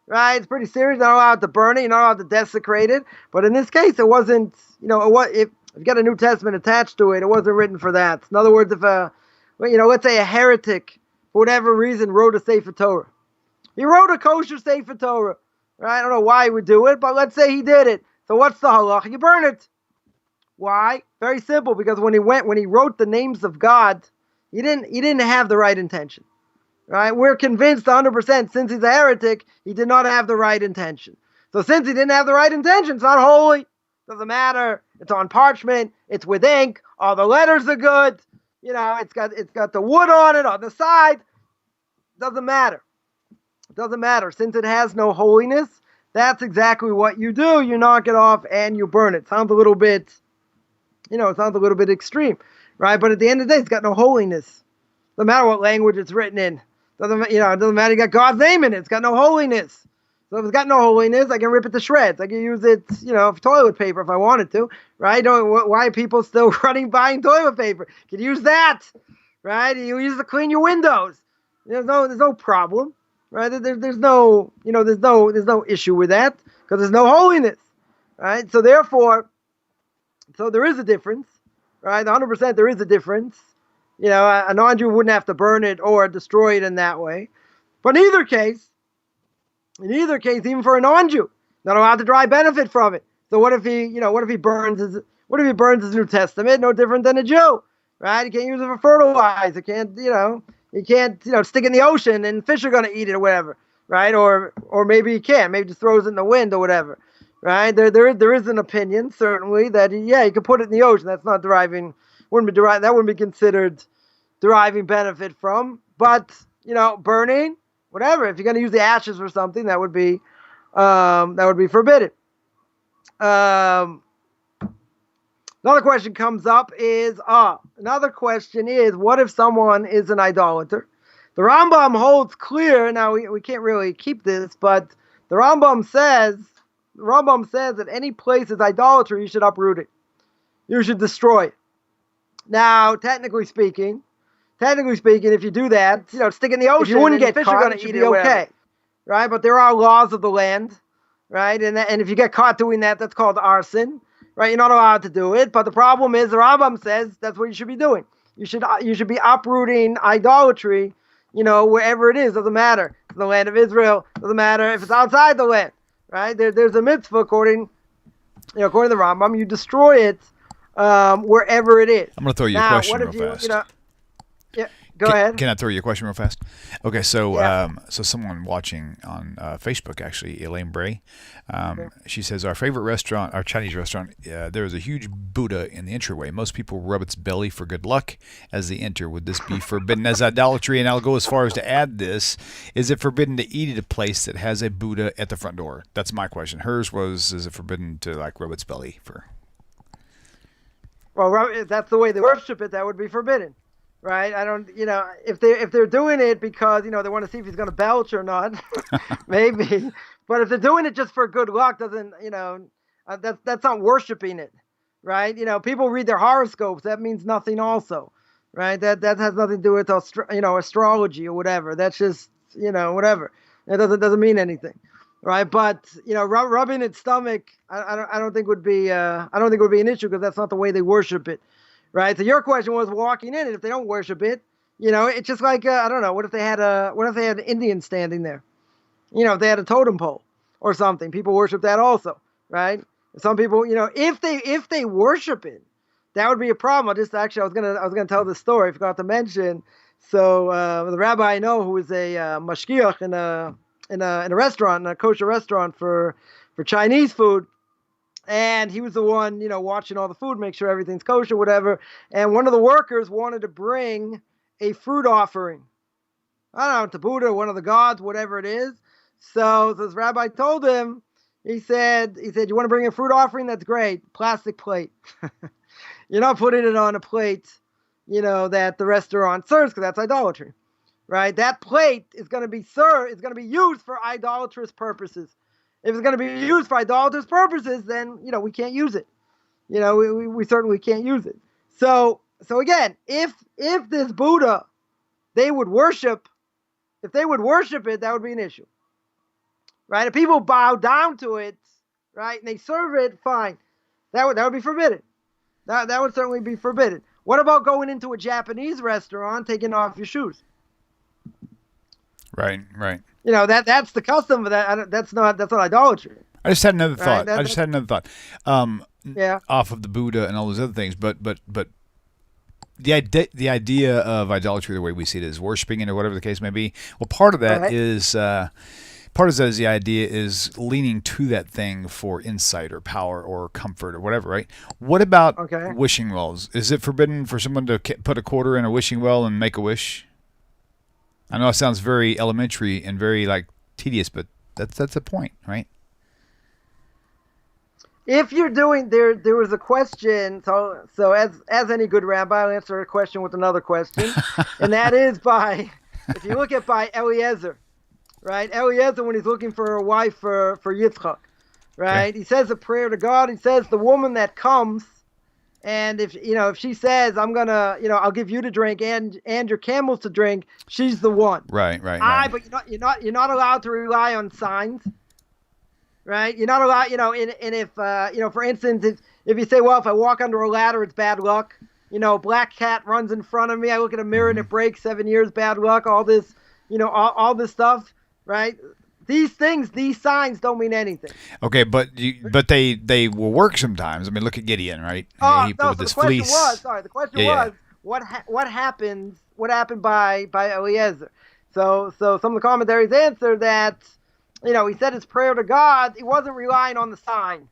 right? It's pretty serious. You're not allowed to burn it. You're not allowed to desecrate it. But in this case, it wasn't, if you got a New Testament attached to it, it wasn't written for that. In other words, if let's say a heretic, for whatever reason, wrote a Sefer Torah. He wrote a kosher Sefer Torah. Right? I don't know why he would do it, but let's say he did it. So what's the halacha? You burn it. Why? Very simple, because when he wrote the names of God, he didn't have the right intention. Right? We're convinced 100% since he's a heretic, he did not have the right intention. So since he didn't have the right intention, it's not holy. Doesn't matter. It's on parchment. It's with ink. All the letters are good. It's got the wood on it on the side. Doesn't matter. It doesn't matter. Since it has no holiness, that's exactly what you do. You knock it off and you burn it. Sounds a little bit, extreme, right? But at the end of the day, it's got no holiness. Doesn't matter what language it's written in. It doesn't matter. You got God's name in it. It's got no holiness. So if it's got no holiness, I can rip it to shreds. I can use it, for toilet paper if I wanted to, right? Why are people still buying toilet paper? You can use that, right? You use it to clean your windows. There's no problem, right? There's no issue with that because there's no holiness, right? So therefore, there is a difference, right? 100% there is a difference. A non-Jew wouldn't have to burn it or destroy it in that way. But in either case, even for a non-Jew, not allowed to derive benefit from it. So what if he burns his New Testament? No different than a Jew, right? He can't use it for fertilizer. You can't stick it in the ocean and fish are going to eat it or whatever, right? Or maybe he can. Maybe just throws it in the wind or whatever, right? There is an opinion certainly that you could put it in the ocean. That's not deriving. That wouldn't be considered deriving benefit from. But burning. Whatever. If you're going to use the ashes for something, that would be forbidden. Another question comes up is what if someone is an idolater? The Rambam holds clear. Now we can't really keep this, but the Rambam says that any place is idolatry, you should uproot it. You should destroy it. Now, technically speaking, if you do that, stick it in the ocean, you wouldn't get fish are going to eat it, okay, right? But there are laws of the land, right? And if you get caught doing that, that's called arson, right? You're not allowed to do it. But the problem is, the Rambam says that's what you should be doing. You should be uprooting idolatry, wherever it is. Doesn't matter. In the land of Israel, doesn't matter if it's outside the land, right? There's a mitzvah according to the Rambam. You destroy it wherever it is. I'm going to throw you a question real fast. Yeah, go ahead. Can I throw you a question real fast? Okay, so so someone watching on Facebook, actually, Elaine Bray, she says, our favorite restaurant, our Chinese restaurant, there is a huge Buddha in the entryway. Most people rub its belly for good luck as they enter. Would this be forbidden as idolatry? And I'll go as far as to add this. Is it forbidden to eat at a place that has a Buddha at the front door? That's my question. Hers was, is it forbidden to rub its belly for... Well, if that's the way they worship it, that would be forbidden. Right, I don't, if they're doing it because they want to see if he's going to belch or not, maybe. But if they're doing it just for good luck, doesn't that's not worshiping it, right? People read their horoscopes. That means nothing, also, right? That has nothing to do with astrology or whatever. That's just whatever. It doesn't mean anything, right? But rubbing its stomach, I don't think would be an issue because that's not the way they worship it. Right, so your question was walking in, and if they don't worship it, it's just like I don't know. What if they had an Indian standing there? If they had a totem pole or something, people worship that also, right? Some people, if they worship it, that would be a problem. I was gonna tell this story. I forgot to mention. So the rabbi I know who is a mashgiach in a restaurant, in a kosher restaurant for Chinese food. And he was the one, watching all the food, make sure everything's kosher, whatever. And one of the workers wanted to bring a fruit offering. I don't know, to Buddha, one of the gods, whatever it is. So this rabbi told him, He said, you want to bring a fruit offering? That's great. Plastic plate. You're not putting it on a plate, that the restaurant serves, because that's idolatry, right? That plate is going to be served, it's going to be used for idolatrous purposes. If it's going to be used for idolatrous purposes, then, we can't use it. We certainly can't use it. So again, if this Buddha, they would worship, if they would worship it, that would be an issue. Right? If people bow down to it, right, and they serve it, fine. That would be forbidden. That would certainly be forbidden. What about going into a Japanese restaurant, taking off your shoes? Right. That's the custom of that. That's not idolatry. I just had another thought. Right? Yeah. Off of the Buddha and all those other things, but the idea of idolatry, the way we see it, is worshiping it or whatever the case may be. Well, part of that is the idea is leaning to that thing for insight or power or comfort or whatever, right? What about wishing wells? Is it forbidden for someone to put a quarter in a wishing well and make a wish? I know it sounds very elementary and very tedious, but that's the point, right? If you're doing there was a question. So as any good rabbi, I'll answer a question with another question, and that is if you look at by Eliezer. Right, Eliezer, when he's looking for a wife for Yitzchak, right? He says a prayer to God. He says the woman that comes, and if she says, I'm gonna, I'll give you to drink and your camels to drink, she's the one. Right. But you're not allowed to rely on signs. Right, you're not allowed. And if for instance, if you say, well, if I walk under a ladder, it's bad luck. Black cat runs in front of me. I look at a mirror and it breaks. 7 years, bad luck. All this, all this stuff. Right? These signs don't mean anything. Okay, but they will work sometimes. I mean, look at Gideon, right? The question was, what happened by Eliezer? So some of the commentaries answer that, he said his prayer to God, he wasn't relying on the sign.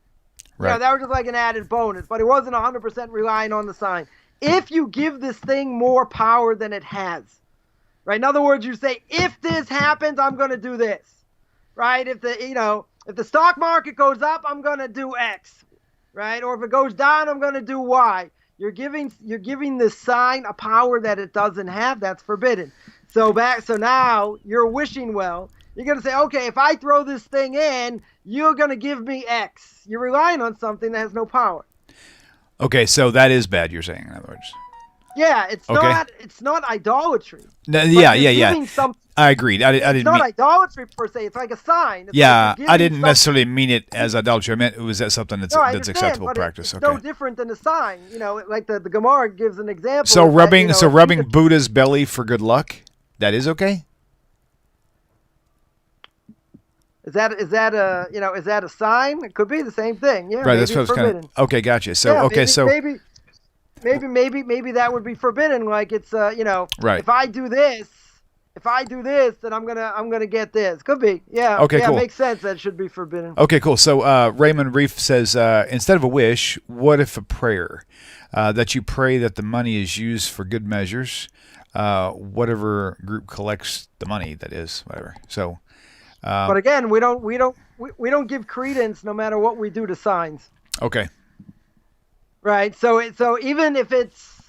Right. That was just like an added bonus, but he wasn't 100% relying on the sign. If you give this thing more power than it has, right? In other words, you say, if this happens, I'm going to do this, right? If the stock market goes up, I'm going to do X, right? Or if it goes down, I'm going to do Y. You're giving the sign a power that it doesn't have. That's forbidden. So now you're wishing well. You're going to say, okay, if I throw this thing in, you're going to give me X. You're relying on something that has no power. Okay, so that is bad, you're saying, in other words. Yeah, it's not idolatry. No, yeah. I agreed. I didn't. It's not idolatry per se. It's like a sign. It's I didn't necessarily mean it as idolatry. I meant it was something that's acceptable practice. It's no different than a sign. Like the Gemara gives an example. So rubbing Buddha's belly for good luck, that is okay. Is that a sign? It could be the same thing. Yeah, right. That's what it's kind of. Okay, gotcha. So maybe that would be forbidden. Like it's right. If I do this, then I'm gonna get this. Could be. Yeah. Okay. Yeah, cool. Makes sense. That should be forbidden. Okay. Cool. So Raymond Reef says instead of a wish, what if a prayer that you pray that the money is used for good measures, whatever group collects the money, that is, whatever. So. But again, we don't give credence no matter what we do to signs. Okay. Right. So even if it's,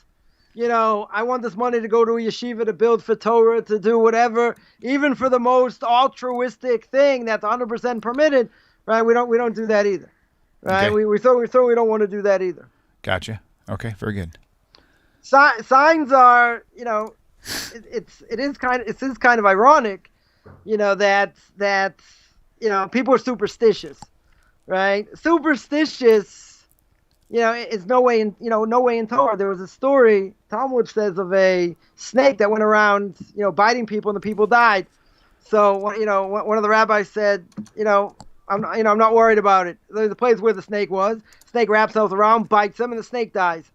I want this money to go to a yeshiva to build for Torah, to do whatever, even for the most altruistic thing that's 100% permitted, right? We don't do that either. Right. Okay. We certainly don't want to do that either. Gotcha. Okay. Very good. Signs are, it is kind of ironic. That people are superstitious, right? Superstitious, is no way in Torah. There was a story Talmud says of a snake that went around, biting people, and the people died. So, one of the rabbis said, I'm not worried about it. There's a place where the snake was. Snake wraps itself around, bites him, and the snake dies,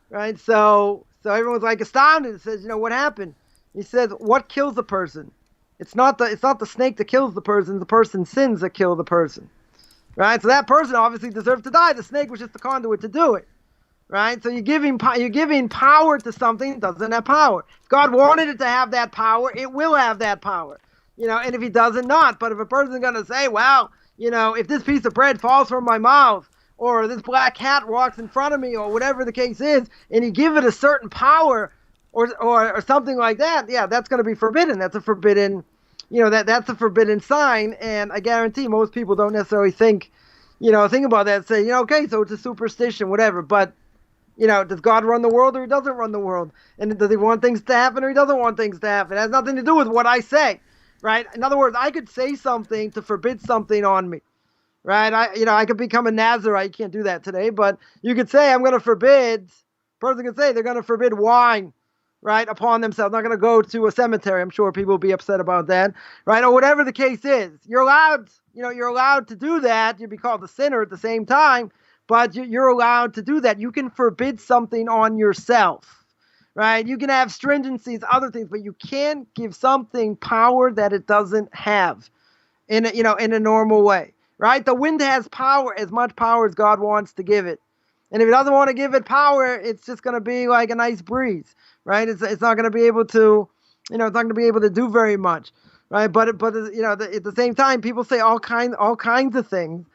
right? So everyone's like astounded. It says, what happened? He says, what kills the person? It's not the snake that kills the person's sins that kill the person, right? So that person obviously deserved to die. The snake was just the conduit to do it, right? So you're giving power to something that doesn't have power. If God wanted it to have that power, it will have that power, and if He doesn't, not. But if a person's going to say, well, if this piece of bread falls from my mouth, or this black cat walks in front of me, or whatever the case is, and you give it a certain power, or something like that, yeah, that's going to be forbidden. That's a forbidden, that's a forbidden sign. And I guarantee most people don't necessarily think about that and say, okay, so it's a superstition, whatever. But, does God run the world or he doesn't run the world? And does he want things to happen or he doesn't want things to happen? It has nothing to do with what I say, right? In other words, I could say something to forbid something on me, right? I could become a Nazarite. You can't do that today, but you could say, I'm going to forbid, person could say they're going to forbid wine, right, upon themselves. Not going to go to a cemetery. I'm sure people will be upset about that, right? Or whatever the case is. You're allowed to do that. You'd be called a sinner at the same time, but you're allowed to do that. You can forbid something on yourself, right? You can have stringencies, other things, but you can't give something power that it doesn't have in a normal way, right? The wind has power, as much power as God wants to give it. And if he doesn't want to give it power, it's just going to be like a nice breeze, right? It's not going to be able to, it's not going to be able to do very much, right? But at the same time, people say all kinds of things,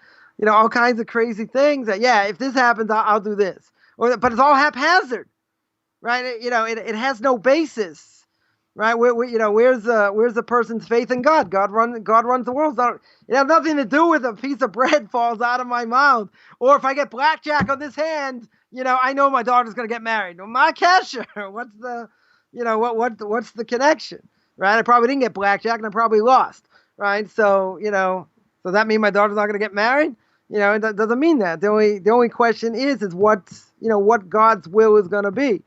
all kinds of crazy things that, yeah, if this happens, I'll do this. But it's all haphazard, right? It has no basis, right? Where's the person's faith in God? God runs the world. It has nothing to do with a piece of bread falls out of my mouth, or if I get blackjack on this hand, I know my daughter's gonna get married. No, my cashier. What's the, what's the connection, right? I probably didn't get blackjack, and I probably lost, right? So, does that mean my daughter's not gonna get married? It doesn't mean that. The only question is what God's will is gonna be.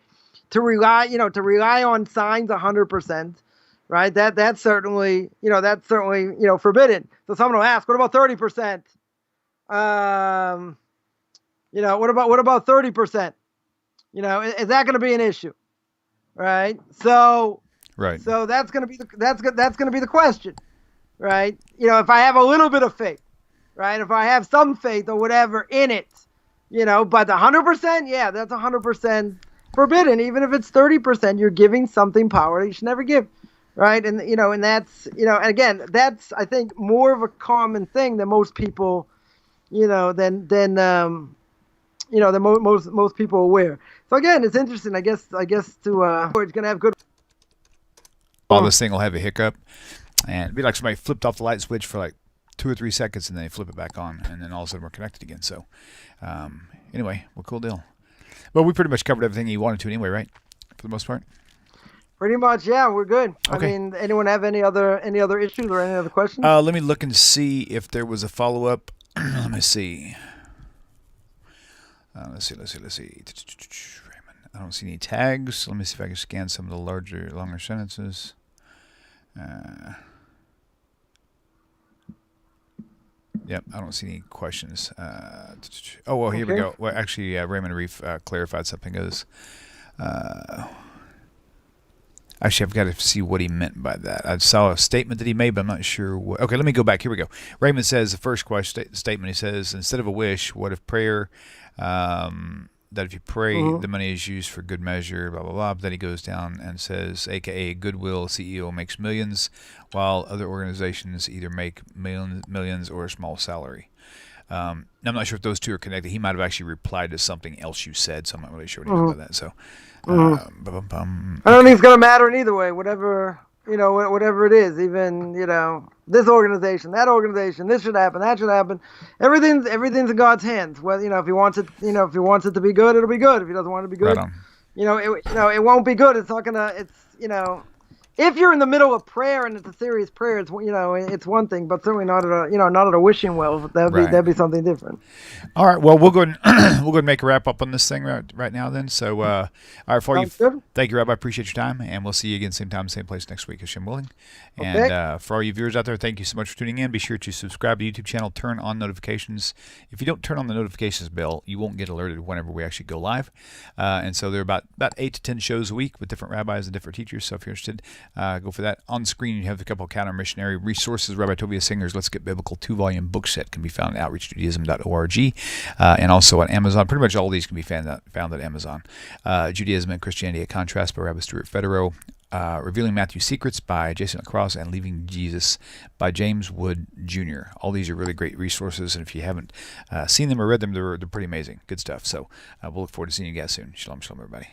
To rely on signs 100%, right? That's certainly forbidden. So someone will ask, what about 30%? What about 30%? Is that going to be an issue, right? So that's going to be the question, right? If I have a little bit of faith, right? If I have some faith or whatever in it, but 100%, yeah, that's 100% forbidden. Even if it's 30%, you're giving something power that you should never give, right? And and that's and again, that's, I think, more of a common thing than most people, than most people are aware. So again, it's interesting. I guess we're gonna have good. All this thing will have a hiccup, and it'd be like somebody flipped off the light switch for like 2 or 3 seconds, and then they flip it back on, and then all of a sudden we're connected again. So, anyway, well, cool deal. Well, we pretty much covered everything you wanted to anyway, right? For the most part. Pretty much, yeah, we're good. Okay. I mean, anyone have any other issues or any other questions? Let me look and see if there was a follow-up. Let me see. Let's see. I don't see any tags. Let me see if I can scan some of the longer sentences. Yep, I don't see any questions. Here we go. Well, actually, Raymond Reef clarified something. Actually, I've got to see what he meant by that. I saw a statement that he made, but I'm not sure what. Okay, let me go back. Here we go. Raymond says, the first statement, he says, instead of a wish, what if prayer, that if you pray, the money is used for good measure, blah, blah, blah. But then he goes down and says, AKA Goodwill CEO makes millions, while other organizations either make millions or a small salary. Now, I'm not sure if those two are connected. He might have actually replied to something else you said, so I'm not really sure what he meant by that. So, I don't think it's going to matter in either way, whatever it is, even, this organization, that organization, this should happen, that should happen. Everything's in God's hands. Well, if he wants it, if he wants it to be good, it'll be good. If he doesn't want it to be good, it won't be good. It's not going to, if you're in the middle of prayer and it's a serious prayer, it's it's one thing, but certainly not at a wishing well. That'd be something different. All right. Well, we'll go and make a wrap up on this thing right now. Then. So, all right, for you. Good. Thank you, Rabbi. I appreciate your time, and we'll see you again same time, same place next week, Hashem willing. Okay. And for all you viewers out there, thank you so much for tuning in. Be sure to subscribe to the YouTube channel. Turn on notifications. If you don't turn on the notifications bell, you won't get alerted whenever we actually go live. And so there are about 8 to 10 shows a week with different rabbis and different teachers. So if you're interested. Go for that. On screen, you have a couple of counter missionary resources. Rabbi Tovia Singer's Let's Get Biblical 2-volume book set can be found at outreachjudaism.org and also on Amazon. Pretty much all of these can be found at Amazon. Judaism and Christianity at Contrast by Rabbi Stuart Federow. Revealing Matthew's Secrets by Jason Lacrosse, and Leaving Jesus by James Wood Jr. All these are really great resources, and if you haven't seen them or read them, they're pretty amazing. Good stuff. So we'll look forward to seeing you guys soon. Shalom, shalom, everybody.